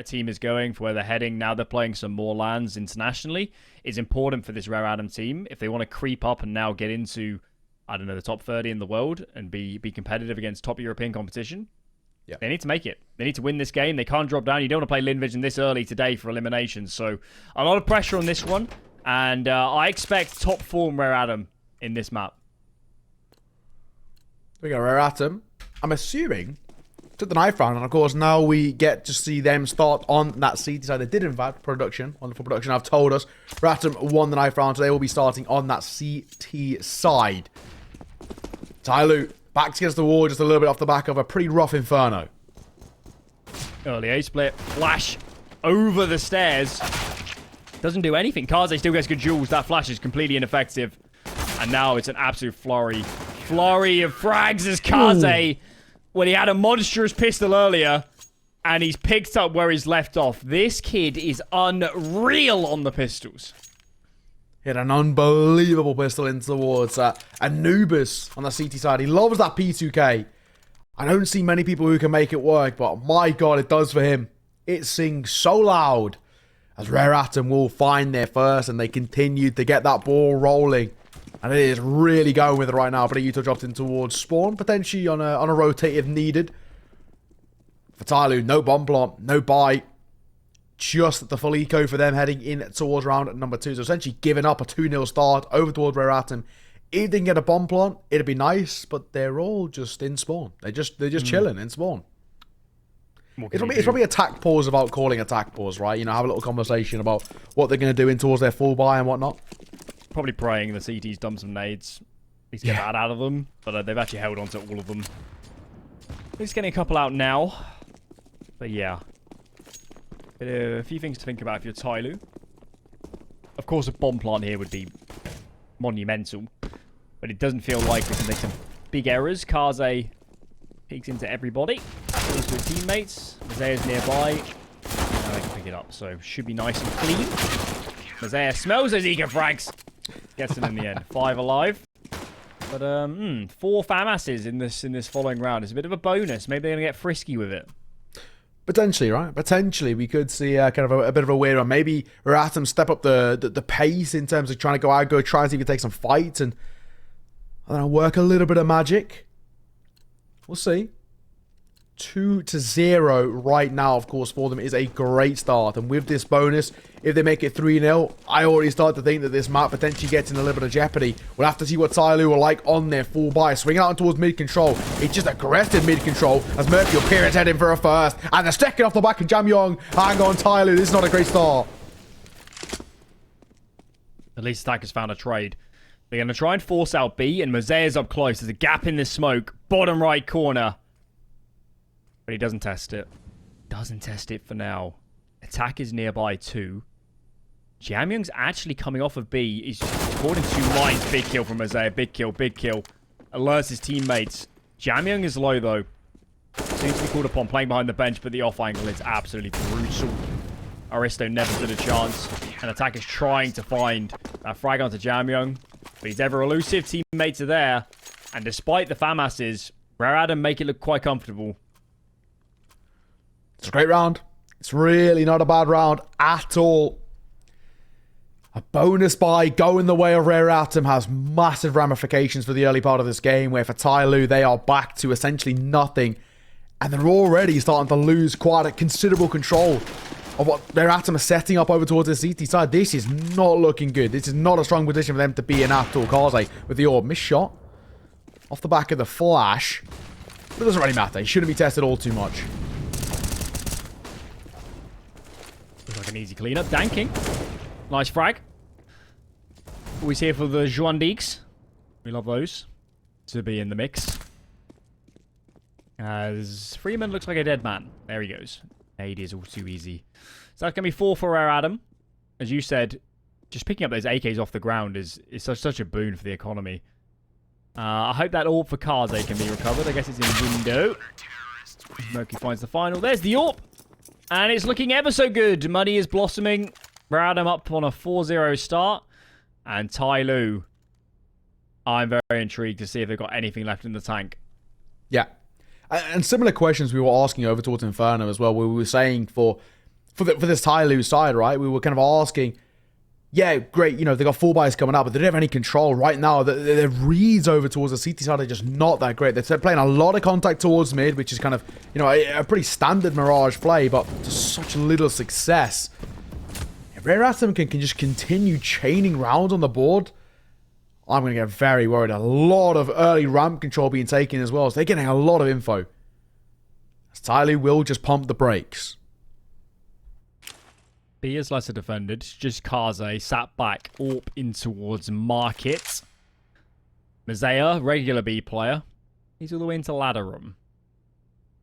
a team is going, for where they're heading. Now they're playing some more lands internationally. Is important for this Rare Adam team if they want to creep up and now get into, I don't know, the top 30 in the world and be competitive against top European competition. Yeah. They need to make it. They need to win this game. They can't drop down. You don't want to play Linvision this early today for elimination. So a lot of pressure on this one. And I expect top form Rare Adam in this map. We got Rare Atom. I'm assuming took the knife round, and of course now we get to see them start on that CT side. They did in fact wonderful production have told us Rare Atom won the knife round, so they will be starting on that CT side. TYLOO back against the wall just a little bit off the back of a pretty rough Inferno. Early A-split, flash over the stairs. Doesn't do anything. Kaze still gets good jewels. That flash is completely ineffective. And now it's an absolute flurry. Flurry of frags as Kaze, when he had a monstrous pistol earlier, and he's picked up where he's left off. This kid is unreal on the pistols. He had an unbelievable pistol in towards Anubis on the CT side. He loves that P2K. I don't see many people who can make it work, but my god, it does for him. It sings so loud as Rare Atom will find their first, and they continue to get that ball rolling. And it is really going with it right now. But Yuto dropped in towards spawn, potentially on a rotate if needed. For TYLOO, no bomb plant, no buy. Just the full eco for them heading in towards round number 2. So essentially giving up a 2-0 start over towards Rare Atom. If they can get a bomb plant, it'd be nice. But they're all just in spawn. They're just chilling in spawn. It's probably attack pause about calling attack pause, right? You know, have a little conversation about what they're going to do in towards their full buy and whatnot. Probably praying the CT's dump some nades. He's get that out of them, but they've actually held on to all of them. He's getting a couple out now. But yeah. A few things to think about if you're TYLOO. Of course, a bomb plant here would be monumental. But it doesn't feel like they can make some big errors. Kaze peeks into everybody. Goes to his teammates. Moseyuh's nearby. Now they can pick it up. So should be nice and clean. Moseyuh smells those eco frags. Gets him in the end. 5 alive. But 4 FAMASs in this following round is a bit of a bonus. Maybe they're gonna get frisky with it. Potentially, right? Potentially, we could see kind of a bit of a weird one. Maybe Rare Atom step up the pace in terms of trying to go out, try and see if we can take some fights and I don't know, work a little bit of magic. We'll see. 2-0 right now, of course, for them is a great start. And with this bonus, if they make it 3-0, I already start to think that this map potentially gets in a little bit of jeopardy. We'll have to see what TYLOO are like on their full buy. Swinging out towards mid-control. It's just aggressive mid-control as Mercury appears heading for a first. And they're sticking off the back of Jamyong. Hang on, TYLOO. This is not a great start. At least Attack has found a trade. They're going to try and force out B, and Moseyuh's up close. There's a gap in this smoke. Bottom right corner. But he doesn't test it. Doesn't test it for now. Attack is nearby too. Jamyong's actually coming off of B. He's caught in 2 lines. Big kill from Moseyuh. Big kill, big kill. Alerts his teammates. Jamyong is low though. Seems to be called upon playing behind the bench, but the off angle is absolutely brutal. Aristo never stood a chance. And Attack is trying to find that frag onto Jamyong. But he's ever elusive. Teammates are there. And despite the FAMASs, Rare Adam make it look quite comfortable. It's a great round. It's really not a bad round at all. A bonus buy going the way of Rare Atom has massive ramifications for the early part of this game, where for TYLOO, they are back to essentially nothing. And they're already starting to lose quite a considerable control of what Rare Atom are setting up over towards the CT side. This is not looking good. This is not a strong position for them to be in at all. Kaze with the orb. Missed shot. Off the back of the flash. But it doesn't really matter. He shouldn't be tested all too much. Looks like an easy cleanup. Danking. Nice frag. Always here for the Juandiques. We love those to be in the mix. As Freeman looks like a dead man. There he goes. 80 is all too easy. So that's going to be 4 for Rare Adam. As you said, just picking up those AKs off the ground is such a boon for the economy. I hope that AWP for Kaze can be recovered. I guess it's in window. Mercury finds the final. There's the AWP. And it's looking ever so good. Money is blossoming. Rare Adam up on a 4-0 start. And TYLOO, I'm very intrigued to see if they've got anything left in the tank. Yeah. And similar questions we were asking over towards Inferno as well, where we were saying for for this TYLOO side, right? We were kind of asking, yeah, great, you know, they got full buys coming up, but they don't have any control right now. Their reads over towards the CT side are just not that great. They're playing a lot of contact towards mid, which is kind of, you know, a pretty standard Mirage play, but just such little success. If Rare Atom can just continue chaining rounds on the board, I'm going to get very worried. A lot of early ramp control being taken as well, so they're getting a lot of info. As TYLOO will just pump the brakes. B is lesser defended. It's just Kaze sat back, AWP in towards Market. Moseyuh, regular B player. He's all the way into ladder room.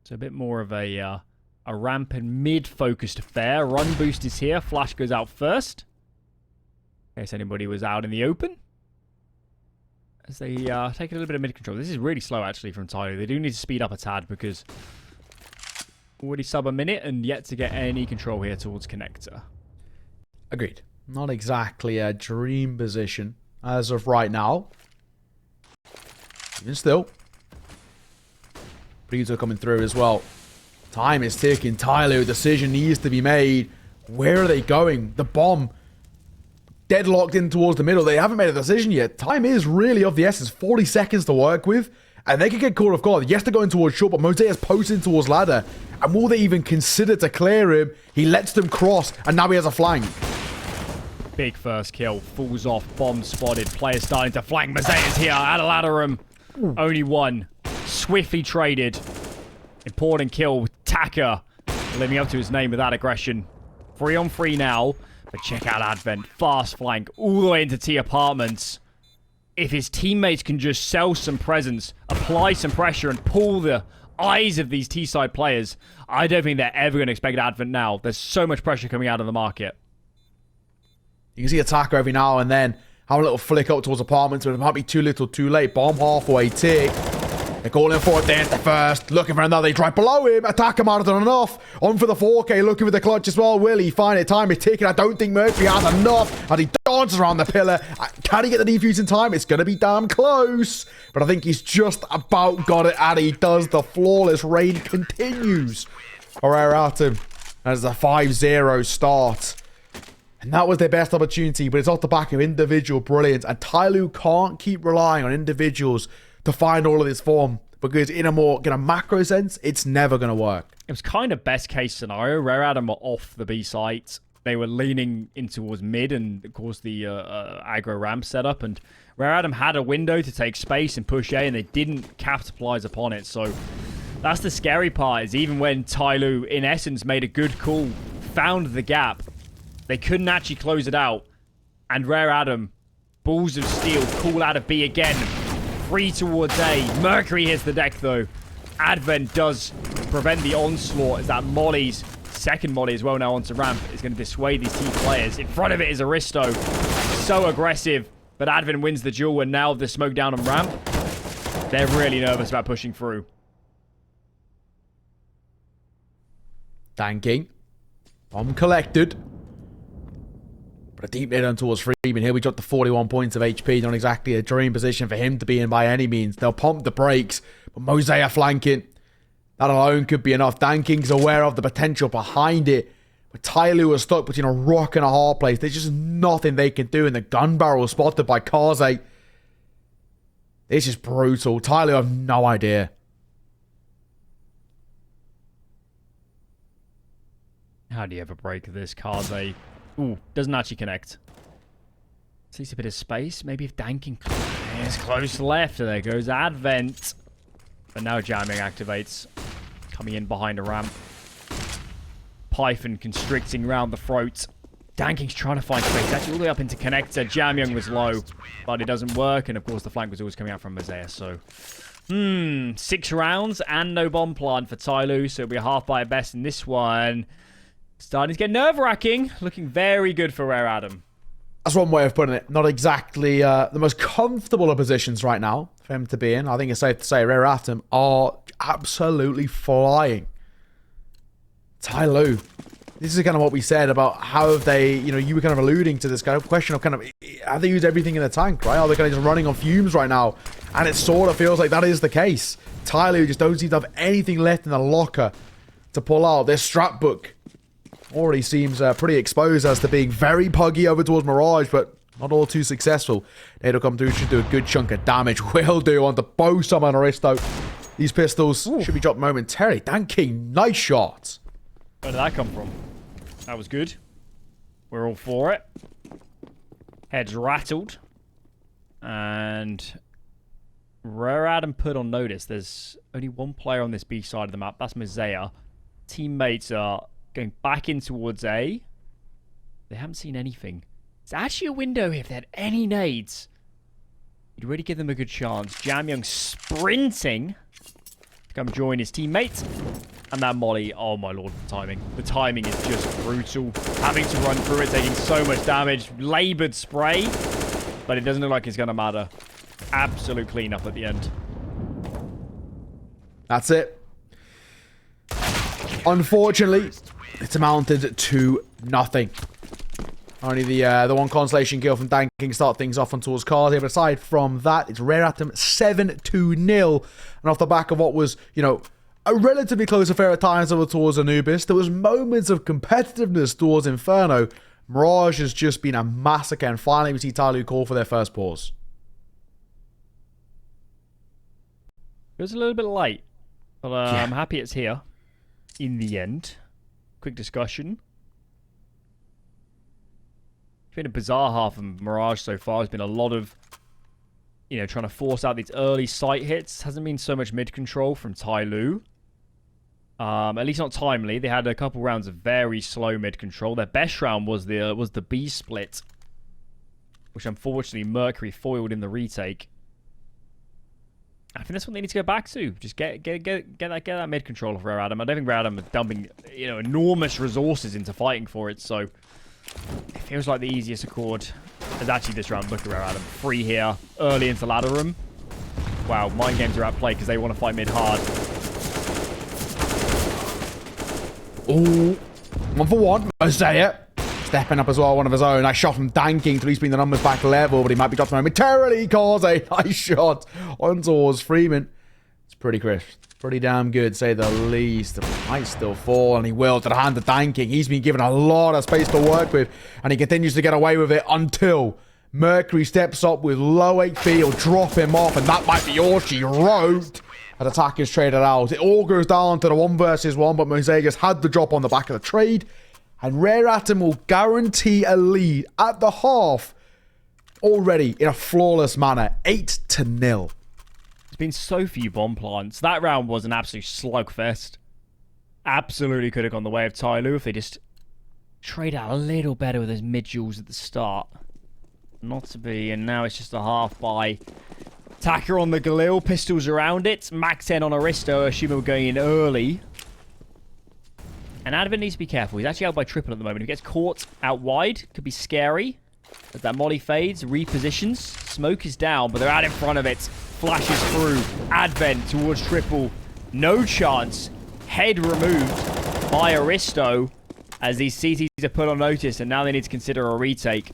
So a bit more of a ramp and mid-focused affair. Run boost is here. Flash goes out first. In case anybody was out in the open. As they take a little bit of mid control. This is really slow actually from TYLOO. They do need to speed up a tad because already sub a minute and yet to get any control here towards connector. Agreed. Not exactly a dream position as of right now. Even still. Breeds are coming through as well. Time is ticking. TYLOO, decision needs to be made. Where are they going? The bomb deadlocked in towards the middle. They haven't made a decision yet. Time is really of the essence. 40 seconds to work with. And they could get caught off guard. Yes, they're going towards short, but Moseyuh's posting towards ladder. And will they even consider to clear him? He lets them cross, and now he has a flank. Big first kill. Falls off. Bomb spotted. Player starting to flank. Moseyuh's here. Out of ladder room. Ooh. Only one. Swiftly traded. Important kill. Taka living up to his name with that aggression. 3-on-3 now. But check out Advent. Fast flank. All the way into T apartments. If his teammates can just sell some presence, apply some pressure, and pull the eyes of these T-side players, I don't think they're ever going to expect Advent now. There's so much pressure coming out of the market. You can see Attacker every now and then have a little flick up towards apartments, but it might be too little too late. Bomb halfway tick. They're calling for it there at the first. Looking for another. They try below him. Attacker might have done enough. On for the 4K. Looking for the clutch as well. Will he find it? Time is ticking. I don't think Mercury has enough. And he dances around the pillar. Can he get the defuse in time? It's going to be damn close. But I think he's just about got it. And he does. The flawless raid continues. Rare Atom as a 5-0 start. And that was their best opportunity. But it's off the back of individual brilliance. And TYLOO can't keep relying on individuals to find all of this form, because in a more macro sense, it's never going to work. It was kind of best case scenario. Rare Atom were off the B site. They were leaning in towards mid and, of course, the aggro ramp setup. And Rare Atom had a window to take space and push A, and they didn't capitalize upon it. So that's the scary part, is even when TYLOO, in essence, made a good call, found the gap, they couldn't actually close it out. And Rare Atom, balls of steel, call out of B again. 3 towards A. Mercury hits the deck, though. Advent does prevent the onslaught, as that molly's second molly as well now onto ramp is going to dissuade these team players. In front of it is Aristo. So aggressive. But Advent wins the duel, and now the smoke down on ramp. They're really nervous about pushing through. Tanking. Bomb collected. But a deep hit on towards Freeman. Here we dropped the 41 points of HP. Not exactly a dream position for him to be in by any means. They'll pump the brakes. But Moseyuh flanking. That alone could be enough. Danking's aware of the potential behind it. But TYLOO are stuck between a rock and a hard place. There's just nothing they can do. And the gun barrel spotted by Kaze. This is brutal. TYLOO have no idea. How do you ever break this? Kaze. Ooh, doesn't actually connect. Sees a bit of space. Maybe if Danking is close left. There goes Advent. But now jamming activates. Coming in behind a ramp. Python constricting around the throat. Danking's trying to find space. Actually all the way up into connector. Jamyoung was low. But it doesn't work. And of course the flank was always coming out from Moseyuh. So, 6 rounds and no bomb plant for TYLOO. So it'll be a half by best in this one. Starting to get nerve-wracking. Looking very good for Rare Atom. That's one way of putting it. Not exactly the most comfortable of positions right now for him to be in. I think it's safe to say Rare Atom are absolutely flying. TYLOO. This is kind of what we said about how have they, you were kind of alluding to this kind of question of have they used everything in the tank, right? Are they kind of just running on fumes right now? And it sort of feels like that is the case. TYLOO just don't seem to have anything left in the locker to pull out. Their strat book already seems pretty exposed as to being very puggy over towards Mirage, but not all too successful. Nade'll come through, should do a good chunk of damage. Will do onto both Summer and Aristo. These pistols should be dropped momentarily. Danking, nice shot. Where did that come from? That was good. We're all for it. Heads rattled. And Rare Adam put on notice there's only one player on this B side of the map. That's Moseyuh. Teammates are going back in towards A. They haven't seen anything. It's actually a window here if they had any nades. You'd really give them a good chance. Jamyoung sprinting to come join his teammates. And that molly, oh my lord, the timing. The timing is just brutal. Having to run through it, taking so much damage. Laboured spray. But it doesn't look like it's going to matter. Absolute cleanup at the end. That's it. Unfortunately, it's amounted to nothing. Only the one consolation kill from Danking start things off on towards Cars here. But aside from that, it's Rare Atom 7-0. And off the back of what was, you know, a relatively close affair at times over towards Anubis, there was moments of competitiveness towards Inferno. Mirage has just been a massacre, and finally we see TYLOO call for their first pause. It was a little bit late, but I'm happy it's here in the end. Quick discussion. It's been a bizarre half of Mirage so far. There's been a lot of, you know, trying to force out these early sight hits. Hasn't been so much mid control from TYLOO. At least not timely. They had a couple rounds of very slow mid control. Their best round was the B split, which unfortunately Mercury foiled in the retake. I think that's what they need to go back to. Just get that mid control of Rare Adam. I don't think Rare Adam are dumping, you know, enormous resources into fighting for it. So it feels like the easiest accord is actually this round. Look at Rare Adam, free here, early into ladder room. Wow, mind games are at play because they want to fight mid hard. Ooh, 1-for-1. Moseyuh stepping up as well, one of his own. Nice shot from Danking to at least bring the numbers back level, but he might be dropped momentarily. Cause a nice shot on towards Freeman. It's pretty crisp. Pretty damn good, say the least. It might still fall, and he will to the hand of Danking. He's been given a lot of space to work with, and he continues to get away with it until Mercury steps up with low HP. He'll drop him off, and that might be all she wrote. As attack is traded out. It all goes down to the 1 versus 1, but Moseyuh had the drop on the back of the trade. And Rare Atom will guarantee a lead at the half already in a flawless manner. 8-0. There's been so few bomb plants. That round was an absolute slugfest. Absolutely could have gone the way of TYLOO if they just trade out a little better with those mid-duels at the start. Not to be, and now it's just a half by Attacker on the Galil, pistols around it. Max 10 on Aristo, assuming we're going in early. And Advent needs to be careful. He's actually out by triple at the moment. If he gets caught out wide, could be scary. As that molly fades, repositions. Smoke is down, but they're out in front of it. Flashes through. Advent towards triple. No chance. Head removed by Aristo as these CTs are put on notice, and now they need to consider a retake.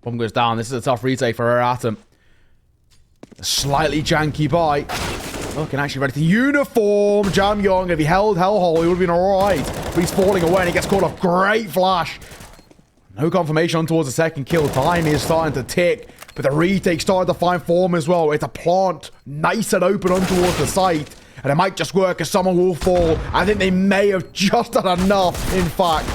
Bomb goes down. This is a tough retake for Rare Atom. A slightly janky buy. Looking actually ready to uniform. Jamyoung, if he held Hellhole, he would have been alright. But he's falling away and he gets caught off. Great flash. No confirmation on towards the second kill. Time is starting to tick. But the retake started to find form as well. It's a plant nice and open on towards the site. And it might just work as someone will fall. I think they may have just done enough, in fact.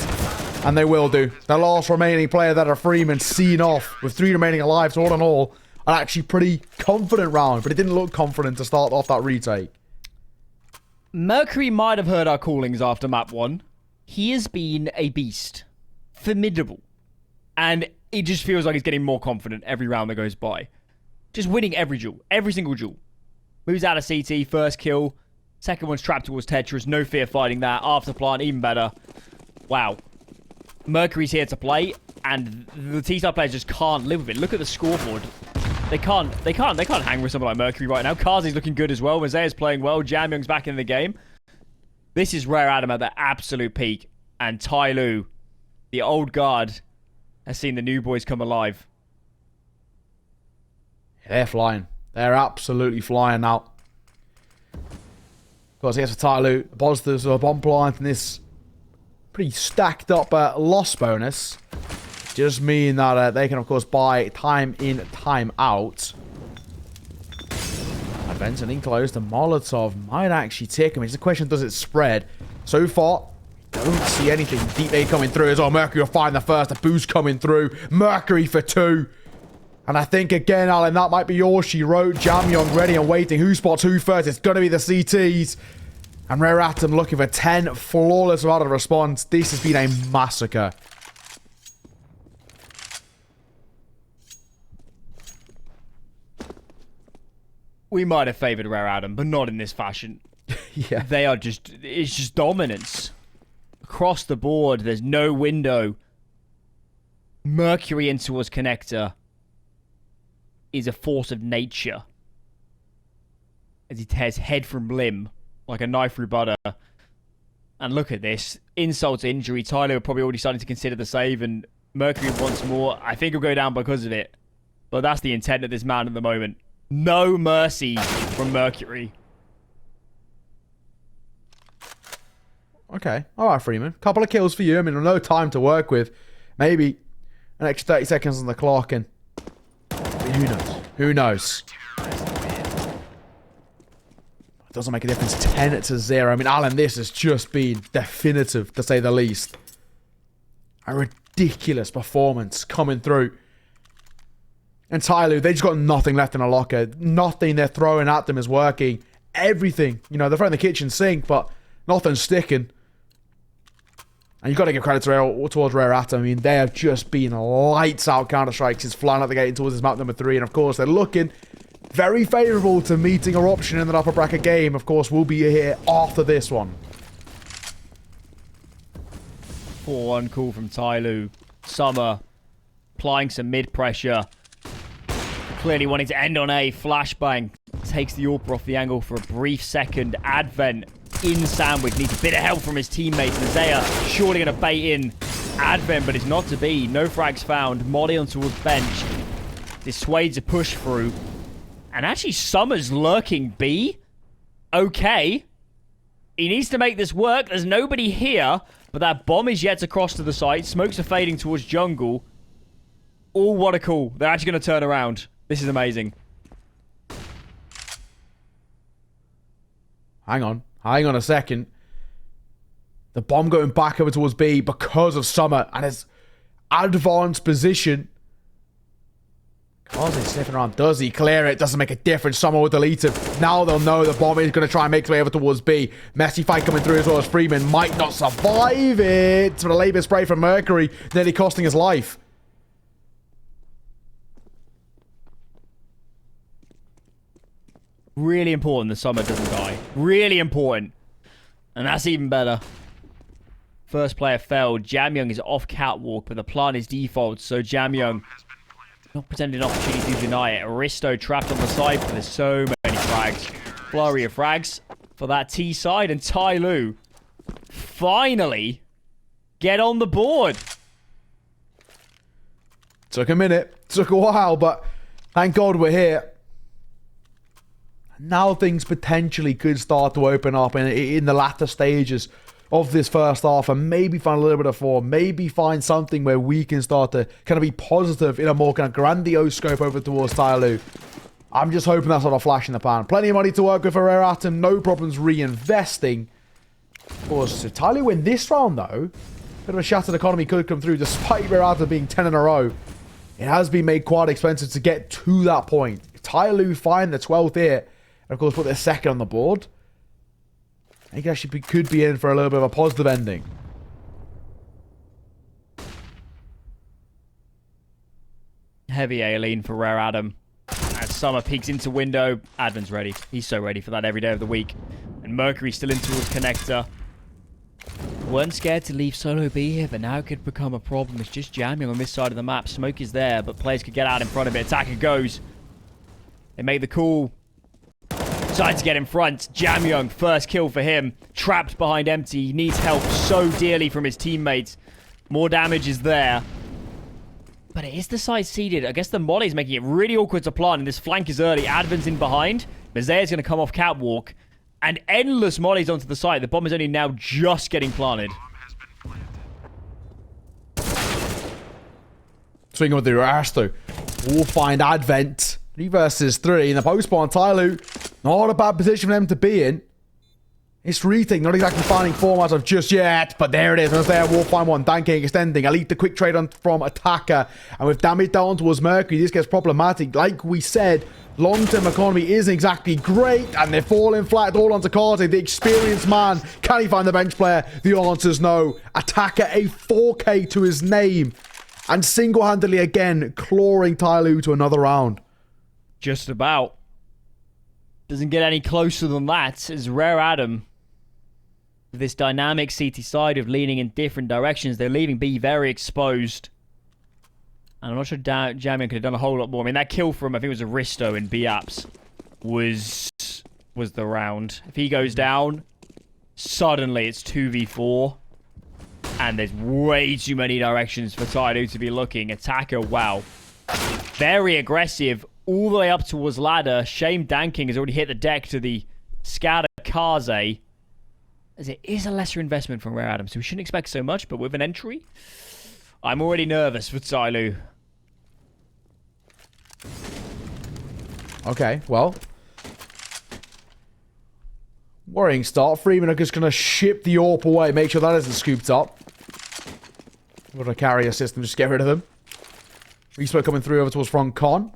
And they will do. The last remaining player that are Freeman seen off with 3 remaining alive. So all in all, an actually pretty confident round. But it didn't look confident to start off that retake. Mercury might have heard our callings after map 1. He has been a beast. Formidable. And it just feels like he's getting more confident every round that goes by. Just winning every duel. Every single duel. Moves out of CT. First kill. Second one's trapped towards Tetris. No fear fighting that. After plant, even better. Wow. Mercury's here to play, and the T-star players just can't live with it. Look at the scoreboard. They can't hang with someone like Mercury right now. Kazi's looking good as well. Moseyuh's playing well. Jamyoung's back in the game. This is Rare Adam at the absolute peak, and TYLOO, the old guard, has seen the new boys come alive. They're flying. They're absolutely flying now. Of course, here's for TYLOO. The positives of a bomb plant and this pretty stacked up loss bonus just mean that they can, of course, buy time in, time out. Advent and in close. The Molotov might actually tick him. It's the question, does it spread? So far, don't see anything. Deep A coming through as well. Mercury will find the first. The boost coming through. Mercury for 2. And I think, again, Alan, that might be all she wrote. Jamyong ready and waiting. Who spots who first? It's going to be the CTs. And Rare Atom looking for 10 flawless without a response. This has been a massacre. We might have favoured Rare Atom, but not in this fashion. Yeah. They are just... It's just dominance. Across the board, there's no window. Mercury into his connector is a force of nature. As he tears head from limb like a knife through butter. And look at this. Insult to injury. TYLOO are probably already starting to consider the save, and Mercury once more. I think he'll go down because of it. But that's the intent of this man at the moment. No mercy from Mercury. Okay. All right, Freeman. Couple of kills for you. I mean, no time to work with. Maybe an extra 30 seconds on the clock, and who knows? Who knows? It doesn't make a difference. 10-0. I mean, Alan, this has just been definitive, to say the least. A ridiculous performance coming through. And TYLOO, they just got nothing left in a locker. Nothing they're throwing at them is working. Everything. You know, they're throwing the kitchen sink, but nothing's sticking. And you've got to give credit to towards Rare Atom. I mean, they have just been lights out Counter-Strikes. He's flying out the gate towards his map number 3. And, of course, they're looking very favourable to meeting our option in that upper bracket game. Of course, we'll be here after this one. 4-1 call from TYLOO. Summer applying some mid-pressure. Clearly wanting to end on a flashbang. Takes the AWP off the angle for a brief second. Advent in sandwich. Needs a bit of help from his teammates. Moseyuh surely going to bait in Advent, but it's not to be. No frags found. Molly on towards bench. Dissuades a push through. And actually, Summer's lurking B. Okay. He needs to make this work. There's nobody here, but that bomb is yet to cross to the site. Smokes are fading towards jungle. Oh, what a call. They're actually going to turn around. This is amazing. Hang on. Hang on a second. The bomb going back over towards B because of Summer and his advanced position. Because he's sniffing around. Does he clear it? Doesn't make a difference. Summer will delete him. Now they'll know the bomb is going to try and make its way over towards B. Messy fight coming through as well as Freeman. Might not survive it. But a labor spray from Mercury. Nearly costing his life. Really important the Summer doesn't die. Really important. And that's even better. First player failed. Jamyong is off catwalk, but the plan is default. So Jamyong not pretending an opportunity to deny it. Aristo trapped on the side, but there's so many frags. Flurry of frags for that T side. And TYLOO finally get on the board. Took a minute. Took a while, but thank God we're here. Now things potentially could start to open up in the latter stages of this first half, and maybe find a little bit of form, maybe find something where we can start to kind of be positive in a more kind of grandiose scope over towards TYLOO. I'm just hoping that's not a flash in the pan. Plenty of money to work with for Rare Atom, no problems reinvesting. Of course, if TYLOO win this round though, a bit of a shattered economy could come through despite Rare Atom being 10 in a row. It has been made quite expensive to get to that point. If TYLOO find the 12th here, and of course put their second on the board, I think actually could be in for a little bit of a positive ending. Heavy A-lean for Rare Atom. As Summer peeks into window, Advent's ready. He's so ready for that every day of the week. And Mercury still in towards connector. Weren't scared to leave solo B here, but now it could become a problem. It's just jamming on this side of the map. Smoke is there, but players could get out in front of it. Attacker goes. They make the call. Decides to get in front. Jamyong, first kill for him. Trapped behind empty. He needs help so dearly from his teammates. More damage is there. But it is the side seeded. I guess the molly's making it really awkward to plant, and this flank is early. Advent's in behind. Moseyuh's going to come off catwalk. And endless mollies onto the site. The bomb is only now just getting planted. Swing with the Mirage though. We'll find Advent. 3 versus 3 in the post spawn. TYLOO, not a bad position for them to be in. It's retake, not exactly finding form as of just yet, but there it is. And there, we'll find one. Danking, extending. Elite the quick trade on from Attacker. And with damage down towards Mercury, this gets problematic. Like we said, long-term economy isn't exactly great, and they're falling flat all onto Carter, the experienced man. Can he find the bench player? The answer's no. Attacker, a 4K to his name. And single-handedly again, clawing TYLOO to another round. Just about. Doesn't get any closer than that. As Rare Adam, this dynamic CT side of leaning in different directions, they're leaving B very exposed. And I'm not sure Jamian could have done a whole lot more. I mean, that kill from, I think it was Aristo in B apps, was the round. If he goes down, suddenly it's 2v4. And there's way too many directions for TYLOO to be looking. Attacker, wow. Very aggressive. All the way up towards ladder. Shame Danking has already hit the deck to the scatter Kaze. As it is a lesser investment from Rare Adam, so we shouldn't expect so much, but with an entry, I'm already nervous for TYLOO. Okay, well. Worrying start. Freeman are just going to ship the AWP away. Make sure that isn't scooped up. We're going to carry a system, just get rid of them. Respo coming through over towards front con.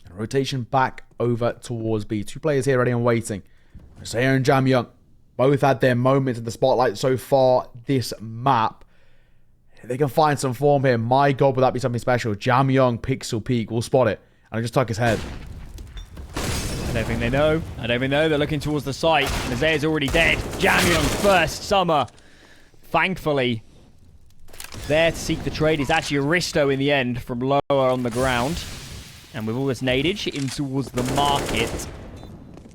And rotation back over towards B. 2 players here ready and waiting. Moseyuh and Jamian both had their moments in the spotlight so far this map. If they can find some form here, my god, would that be something special? Jamian, Pixel Peak, will spot it. And I just tuck his head. I don't think they know. I don't think they know. They're looking towards the site. Moseyuh's already dead. Jamian first, Summer. Thankfully, there to seek the trade is actually Aristo in the end from lower on the ground. And with all this nadage in towards the market,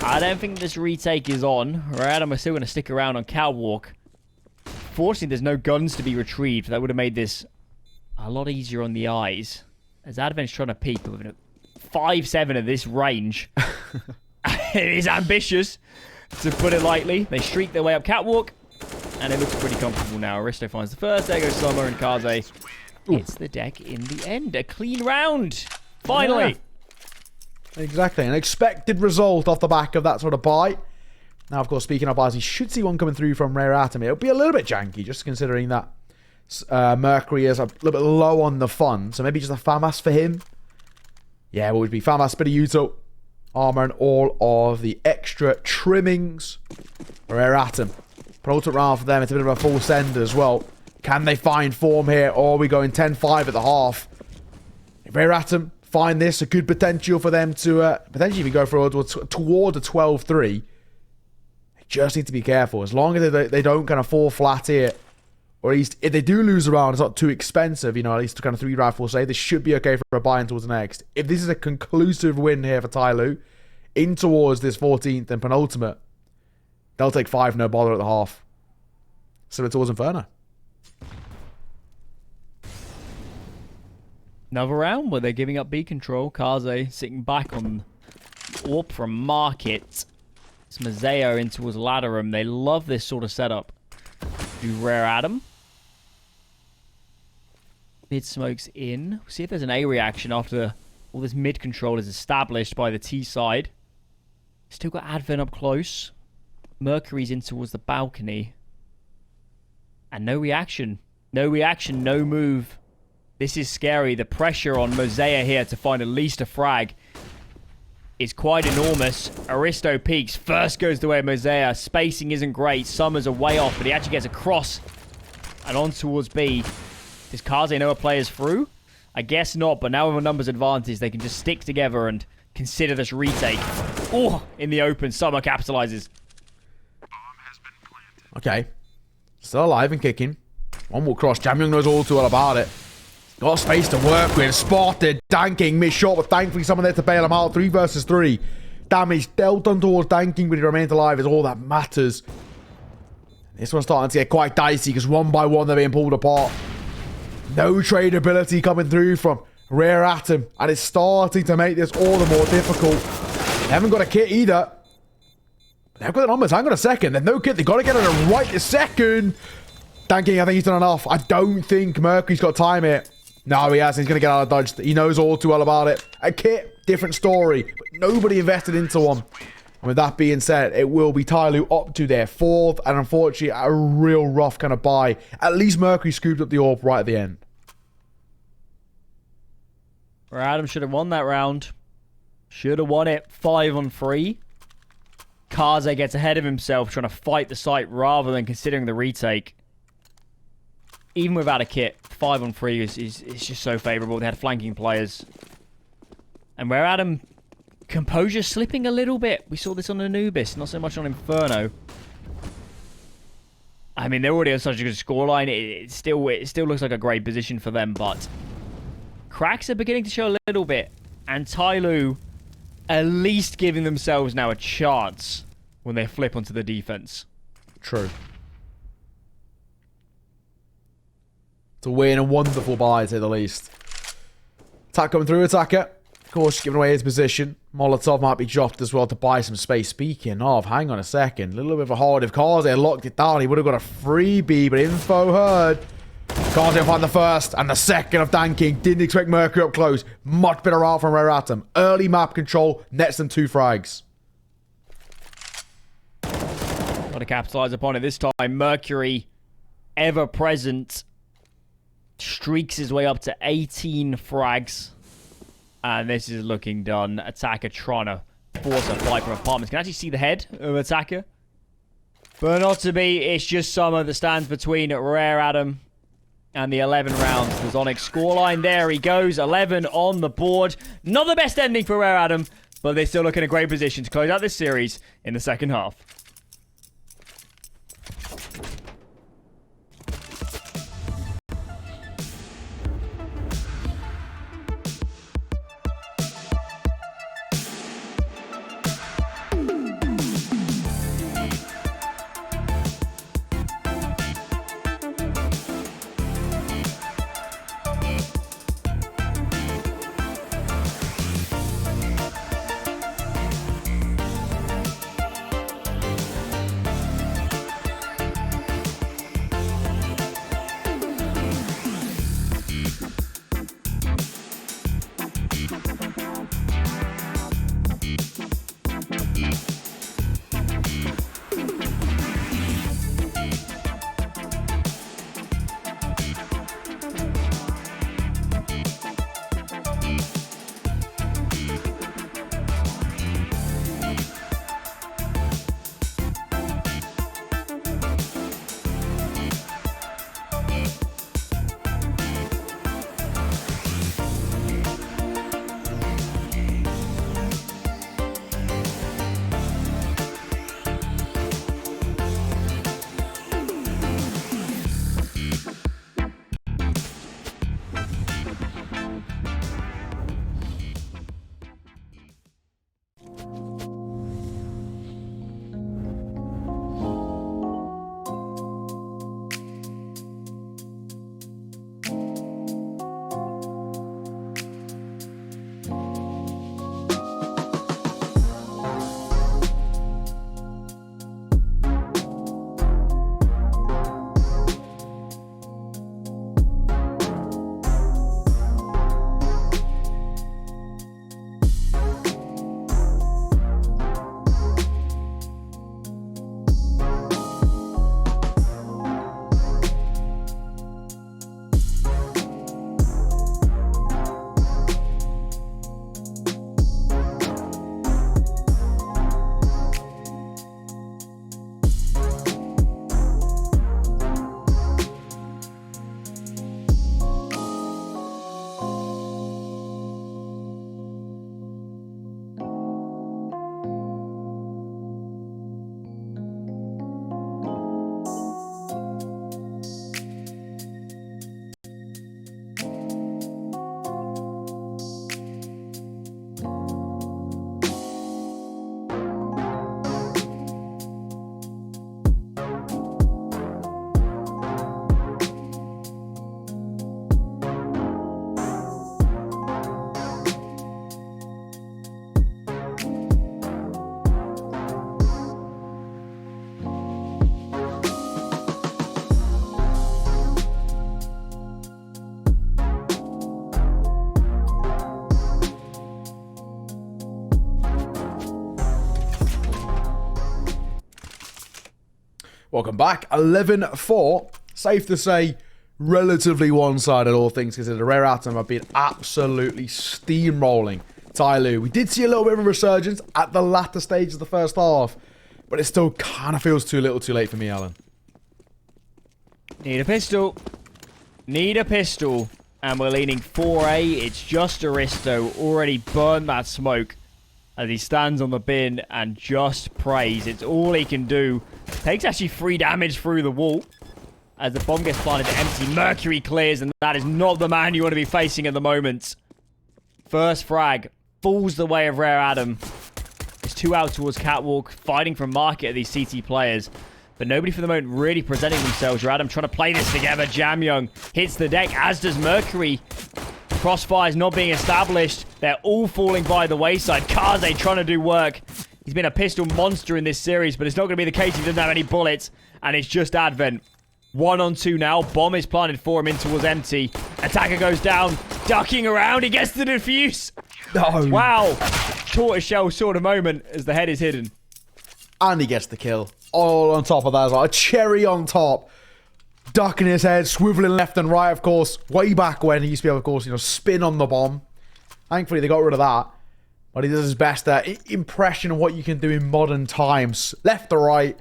I don't think this retake is on. Rare Adam are still going to stick around on Catwalk. Fortunately, there's no guns to be retrieved. That would have made this a lot easier on the eyes. As Advent's trying to peek with a 5-7 at this range. It is ambitious, to put it lightly. They streak their way up Catwalk, and it looks pretty comfortable now. Aristo finds the first. There goes Summer and Kaze. It's the deck in the end. A clean round. Finally. Yeah. Exactly. An expected result off the back of that sort of buy. Now, of course, speaking of buys, you should see one coming through from Rare Atom. It'll be a little bit janky, just considering that Mercury is a little bit low on the fun. So maybe just a FAMAS for him. Yeah, what would be FAMAS, bit of Uto, armor, and all of the extra trimmings. Rare Atom. Penultimate round for them. It's a bit of a full send as well. Can they find form here? Or are we going 10-5 at the half? If Rare Atom find this, a good potential for them to potentially even go toward a 12-3. They just need to be careful. As long as they don't kind of fall flat here, or at least if they do lose a round, it's not too expensive, you know, at least kind of 3 rifles save. This should be okay for a buy-in towards the next. If this is a conclusive win here for TYLOO, in towards this 14th and penultimate, they'll take 5, no bother at the half. Similar towards Inferno. Another round where they're giving up B control. Kaze sitting back on AWP from Market. It's Moseyuh in towards Ladderum. They love this sort of setup. Do Rare Adam. Mid smokes in. We'll see if there's an A reaction after all this mid control is established by the T side. Still got Advent up close. Mercury's in towards the balcony. And no reaction. No reaction, no move. This is scary. The pressure on Moseyuh here to find at least a frag is quite enormous. Aristo peaks. First goes the way of Moseyuh. Spacing isn't great. Summers are way off, but he actually gets across and on towards B. Does Kaze know a player's through? I guess not, but now with a numbers advantage, they can just stick together and consider this retake. Oh, in the open. Summer capitalizes. Okay. Still alive and kicking. One will cross. Jamian knows all too well about it. Got space to work with. Spotted. Danking. Missed shot, but thankfully someone there to bail him out. 3 versus 3. Damage dealt on towards Danking, but he remains alive is all that matters. This one's starting to get quite dicey because one by one they're being pulled apart. No trade ability coming through from Rare Atom, and it's starting to make this all the more difficult. They haven't got a kit either. They've got the numbers. Hang on a second. They're no kid. They got to get it right this second. Danking, I think he's done enough. I don't think Mercury's got time here. No, he hasn't. He's going to get out of dodge. He knows all too well about it. A kit, different story. But nobody invested into one. And with that being said, it will be TYLOO up to their 4th. And unfortunately, a real rough kind of buy. At least Mercury scooped up the AWP right at the end. Adam should have won that round. Should have won it 5-on-3. Kaze gets ahead of himself trying to fight the site rather than considering the retake. Even without a kit, 5-on-3 is just so favourable. They had flanking players. And where Adam, composure slipping a little bit. We saw this on Anubis, not so much on Inferno. I mean, they're already on such a good scoreline. It still looks like a great position for them, but cracks are beginning to show a little bit. And TYLOO at least giving themselves now a chance when they flip onto the defense. True. It's a win, a wonderful buy, to say the least. Attack coming through, attacker. Of course, giving away his position. Molotov might be dropped as well to buy some space. Speaking of, hang on a second. A little bit of a hard. If Kaze locked it down, he would have got a freebie, but info heard. Kaze will find the first and the second of Danking. Didn't expect Mercury up close. Much better out from Rare Atom. Early map control, nets them 2 frags. Got to capitalise upon it this time. Mercury, ever present, streaks his way up to 18 frags. And this is looking done. Attacker trying to force a fight from apartments. Can actually see the head of Attacker. But not to be. It's just Summer that stands between Rare Adam and the 11 rounds. There's Onyx scoreline. There he goes. 11 on the board. Not the best ending for Rare Adam, but they still look in a great position to close out this series in the second half. Welcome back. 11-4. Safe to say, relatively one-sided, all things considered. Rare Atom have been absolutely steamrolling TYLOO. We did see a little bit of a resurgence at the latter stage of the first half, but it still kind of feels too little too late for me, Alan. Need a pistol. Need a pistol. And we're leaning 4A. It's just Aristo. Already burned that smoke as he stands on the bin and just prays. It's all he can do. Takes actually 3 damage through the wall as the bomb gets planted empty. Mercury clears, and that is not the man you want to be facing at the moment. First frag falls the way of Rare Adam. It's 2 out towards Catwalk, fighting for market of these CT players. But nobody for the moment really presenting themselves. Rare Adam trying to play this together. Jam Young hits the deck, as does Mercury. Crossfire's not being established. They're all falling by the wayside. Kaze trying to do work. He's been a pistol monster in this series, but it's not going to be the case. He doesn't have any bullets, and it's just Advent. 1-on-2 now. Bomb is planted for him in towards empty. Attacker goes down, ducking around. He gets the defuse. No. Wow. Tortoiseshell sort of moment as the head is hidden. And he gets the kill. All on top of that as well. A cherry on top. Ducking his head, swiveling left and right, of course. Way back when he used to be able, of course, spin on the bomb. Thankfully, they got rid of that. But he does his best impression of what you can do in modern times. Left to right.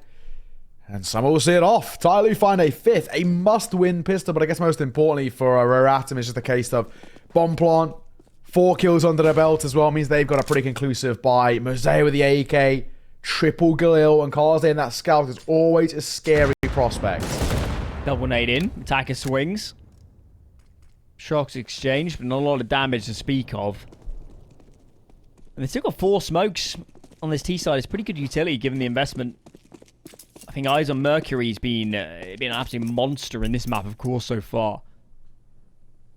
And someone will see it off. TYLOO find a 5th. A must-win pistol. But I guess most importantly for a Rare Atom, it's just a case of bomb plant. 4 kills under their belt as well. Means they've got a pretty conclusive buy. Moseyuh with the AK. Triple Galil and Kaze in that scout is always a scary prospect. Double nade in. Attacker swings. Shocks exchanged, but not a lot of damage to speak of. And they've still got 4 smokes on this T side. It's pretty good utility given the investment. I think Eyes on Mercury's been an absolute monster in this map, of course, so far.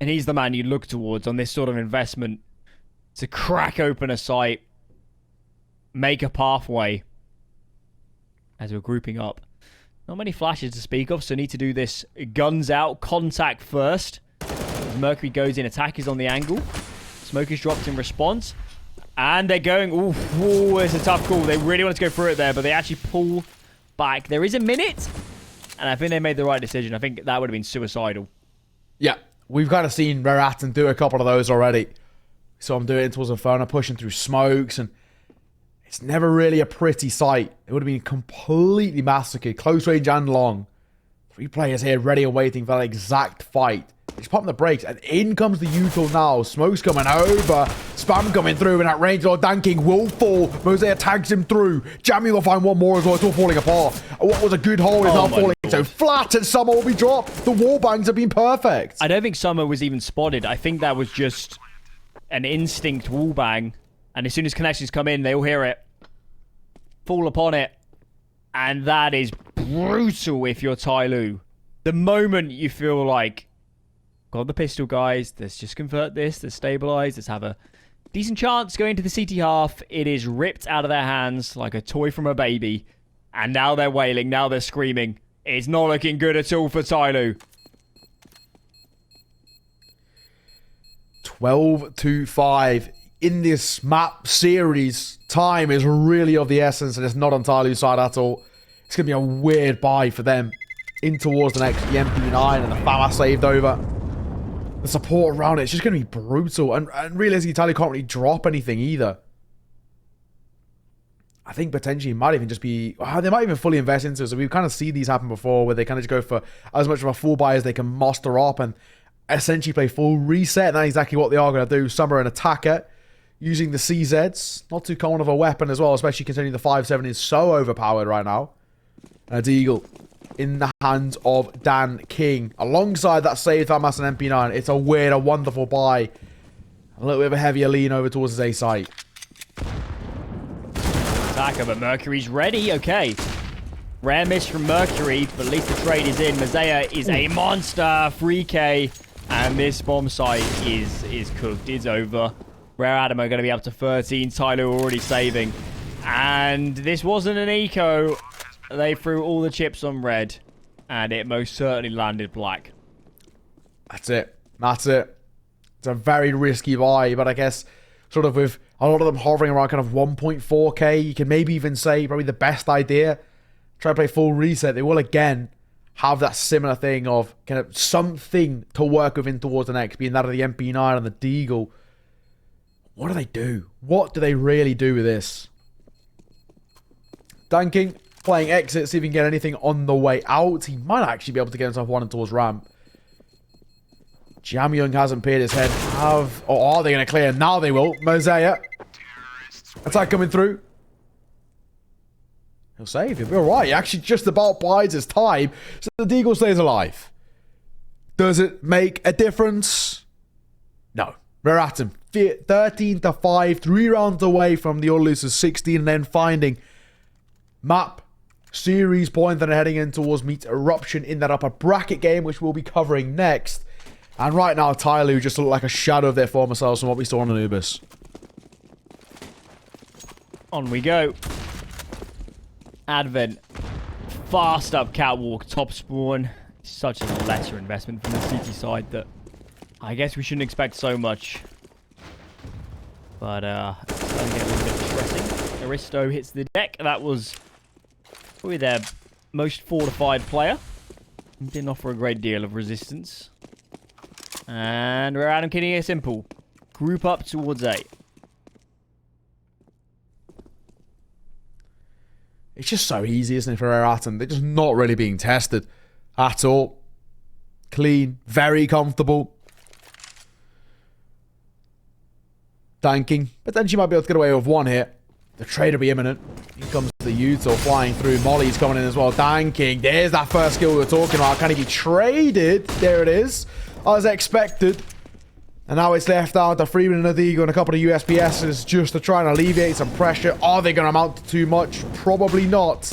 And he's the man you look towards on this sort of investment to crack open a site, make a pathway as we're grouping up. Not many flashes to speak of, so need to do this guns out, contact first. As Mercury goes in, attack is on the angle. Smoke is dropped in response. And they're going, ooh, it's a tough call. They really want to go through it there, but they actually pull back. There is a minute, and I think they made the right decision. I think that would have been suicidal. Yeah, we've kind of seen Rare Atom do a couple of those already. So I'm doing it towards Inferno, pushing through smokes, and it's never really a pretty sight. It would have been completely massacred, close range and long. 3 players here ready and waiting for that exact fight. He's popping the brakes, and in comes the U-tool now. Smoke's coming over. Spam coming through, and that range or danking will fall. Moseyuh tags him through. Jamie will find one more as well. It's all falling apart. What was a good hole is now falling so flat, and Summer will be dropped. The wall bangs have been perfect. I don't think Summer was even spotted. I think that was just an instinct wall bang. And as soon as connections come in, they all hear it. Fall upon it. And that is brutal if you're TYLOO. The moment you feel like, got the pistol, guys. Let's just convert this. Let's stabilize. Let's have a decent chance going to the CT half. It is ripped out of their hands like a toy from a baby. And now they're wailing. Now they're screaming. It's not looking good at all for TYLOO. 12-5. In this map series, time is really of the essence, and it's not on TYLOO's side at all. It's going to be a weird buy for them in towards the next MP9, and the FAMA saved over. The support around it's just going to be brutal, and realistically, TYLOO can't really drop anything either. I think potentially it might even just be, they might even fully invest into it. So we've kind of seen these happen before, where they kind of just go for as much of a full buy as they can muster up and essentially play full reset. And that's exactly what they are going to do. Summer an attacker using the CZs. Not too common of a weapon as well, especially considering the 5.7 is so overpowered right now. And a Deagle in the hands of Dan King. Alongside that save that Mass and MP9, it's a weird, a wonderful buy. A little bit of a heavier lean over towards his A site. Attacker, but Mercury's ready. Okay. Rare miss from Mercury, but at least the trade is in. Moseyuh is a monster. 3K. And this bomb site is cooked. It's over. Rare Adam are going to be up to 13. TYLOO already saving. And this wasn't an eco. They threw all the chips on red. And it most certainly landed black. That's it. That's it. It's a very risky buy, but I guess sort of with a lot of them hovering around kind of 1.4k, you can maybe even say probably the best idea try to play full reset, they will again have that similar thing of kind of something to work within towards the next, being that of the MP9 and the Deagle. What do they do? What do they really do with this? Danking, playing exit, see if he can get anything on the way out. He might actually be able to get himself one towards ramp. Jamyoung hasn't peered his head. Or are they going to clear? Now they will. Moseyuh. Attack coming through. He'll save. He'll be alright. He actually just about bides his time. So the Deagle stays alive. Does it make a difference? No. Rare Atom. 13-5. 3 rounds away from the all-losers 16. And then finding map series point. Then heading in towards Meet Eruption in that upper bracket game, which we'll be covering next. And right now, TYLOO just look like a shadow of their former selves from what we saw on Anubis. On we go. Advent. Fast up catwalk, top spawn. Such a lesser investment from the CT side that I guess we shouldn't expect so much. But it's starting to get a little bit distressing. Aristo hits the deck. That was probably their most fortified player. Didn't offer a great deal of resistance. And we're Adam kidding it simple. Group up towards A. It's just so easy, isn't it, for Rare Atom? They're just not really being tested at all. Clean, very comfortable. Tanking. Potentially might be able to get away with one hit. The trade will be imminent. Here comes the Util flying through. Molly's coming in as well. Tanking. There's that first skill we were talking about. Can he be traded? There it is. As expected. And now it's left out to Freeman and Adigo and a couple of USPSs just to try and alleviate some pressure. Are they going to amount to too much? Probably not.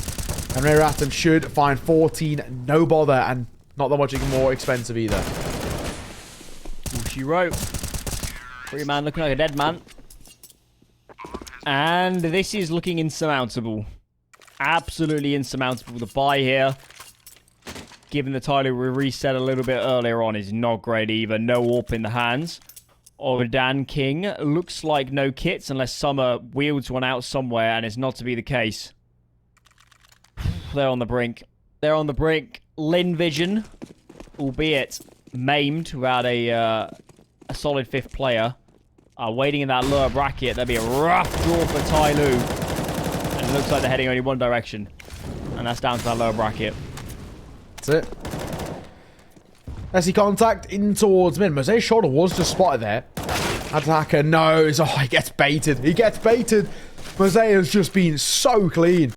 And Rare Atom should find 14. No bother. And not that much more expensive either. All she wrote. Free man looking like a dead man. And this is looking insurmountable. Absolutely insurmountable. The buy here, given the TYLOO we reset a little bit earlier on, is not great either. No AWP in the hands of Dan King. Looks like no kits unless Summer wields one out somewhere, and it's not to be the case. They're on the brink. They're on the brink. Lin Vision, albeit maimed without a solid 5th player, are waiting in that lower bracket. That'd be a rough draw for TYLOO. And it looks like they're heading only one direction. And that's down to that lower bracket. That's it. SC contact in towards mid. Moseyuh's shoulder was just spotted there. Attacker knows. Oh, he gets baited. He gets baited. Moseyuh's just been so clean.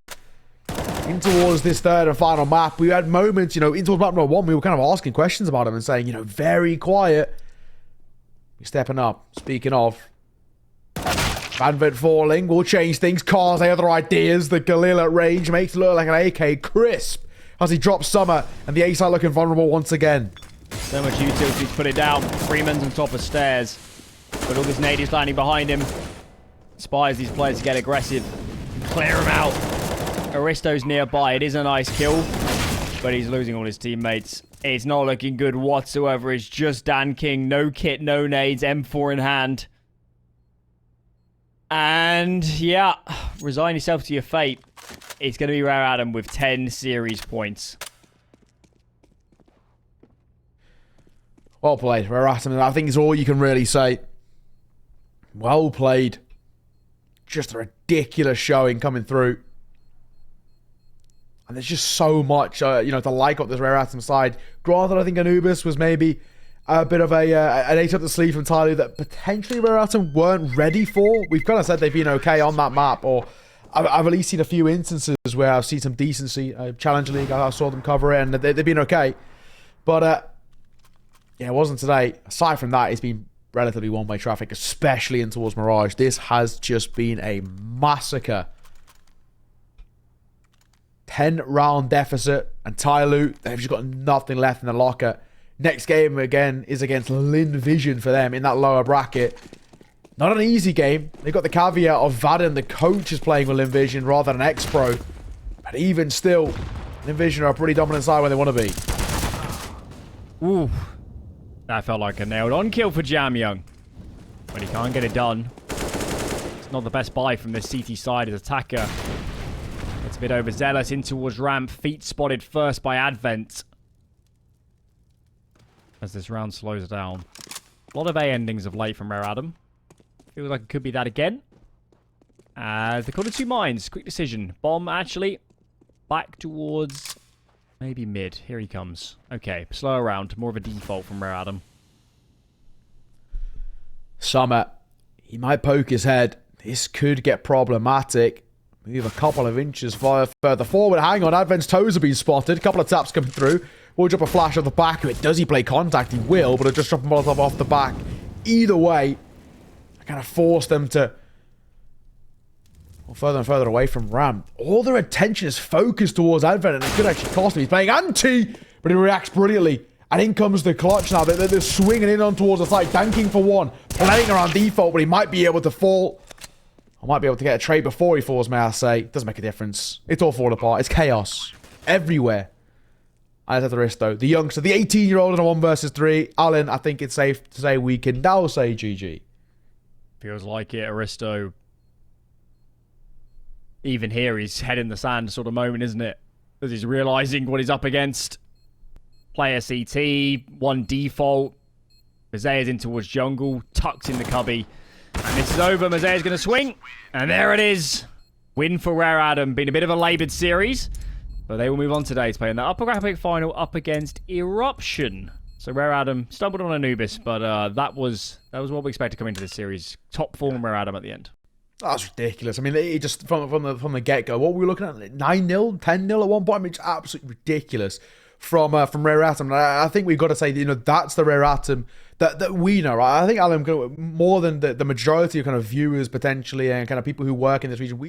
In towards this third and final map. We had moments, you know, in towards map number 1, we were kind of asking questions about him and saying, you know, very quiet. He's stepping up. Speaking of, Advent falling will change things. Cars, they have other ideas. The Galil at range makes it look like an AK. Crisp as he drops Summer, and the A side looking vulnerable once again. So much utility to put it down. Freeman's on top of stairs, but all this nade is landing behind him. Inspires these players to get aggressive and clear him out. Aristo's nearby. It is a nice kill, but he's losing all his teammates. It's not looking good whatsoever. It's just Dan King. No kit, no nades. M4 in hand. And, yeah, resign yourself to your fate. It's going to be Rare Atom with 10 series points. Well played, Rare Atom. I think it's all you can really say. Well played. Just a ridiculous showing coming through. And there's just so much, you know, to like up this Rare Atom side. Granted, I think Anubis was maybe a bit of an ace up the sleeve from TYLOO that potentially Rare Atom weren't ready for. We've kind of said they've been okay on that map, or I've at least seen a few instances where I've seen some decency. Challenger League, I saw them cover it, and they've been okay. But, yeah, it wasn't today. Aside from that, it's been relatively one-way traffic, especially in towards Mirage. This has just been a massacre. 10-round deficit, and TYLOO, they've just got nothing left in the locker. Next game, again, is against Lin Vision for them in that lower bracket. Not an easy game. They've got the caveat of Vaden, the coach, is playing with Lin Vision rather than X-Pro. But even still, Lin Vision are a pretty dominant side where they want to be. Ooh. That felt like a nailed-on kill for Jamyoung. But he can't get it done. It's not the best buy from the CT side as attacker. It's It's a bit overzealous in towards ramp. Feet spotted first by Advent. As this round slows down. A lot of A endings of late from Rare Adam. Feels like it could be that again. As the corner 2 mines. Quick decision. Bomb, actually. Back towards... maybe mid. Here he comes. Okay, slow round. More of a default from Rare Adam. Summer. He might poke his head. This could get problematic. Move a couple of inches further forward. Hang on, Advent's toes have been spotted. A couple of taps coming through. Will drop a flash off the back of it. Does he play contact? He will, but he'll just drop a Molotov off the back. Either way, I kind of force them to further and further away from ramp. All their attention is focused towards Advent, and it could actually cost him. He's playing anti, but he reacts brilliantly. And in comes the clutch now. They're swinging in on towards the side, tanking for one. Playing around default, but he might be able to fall. I might be able to get a trade before he falls, may I say. It doesn't make a difference. It's all falling apart. It's chaos. Everywhere. I have the risk, though. The youngster, the 18-year-old in a 1 versus 3. Alan, I think it's safe to say we can now say GG. Feels like it, Aristo. Even here, he's head in the sand sort of moment, isn't it? As he's realising what he's up against. Player CT, 1 default. Moseyuh's in towards jungle, tucked in the cubby. And this is over. Moseyuh's going to swing. And there it is. Win for Rare Adam. Been a bit of a laboured series. But they will move on today to play in the upper graphic final up against Eruption. So Rare Adam stumbled on Anubis, but that was what we expected coming into this series. Top form Rare Adam at the end. That's ridiculous. I mean, it just from the get-go, what were we looking at? 9-0, 10-0 at one point? I mean, it's absolutely ridiculous from Rare Atom. And I think we've got to say, that's the Rare Atom that we know, right? I think, Alan, more than the majority of kind of viewers potentially and kind of people who work in this region, we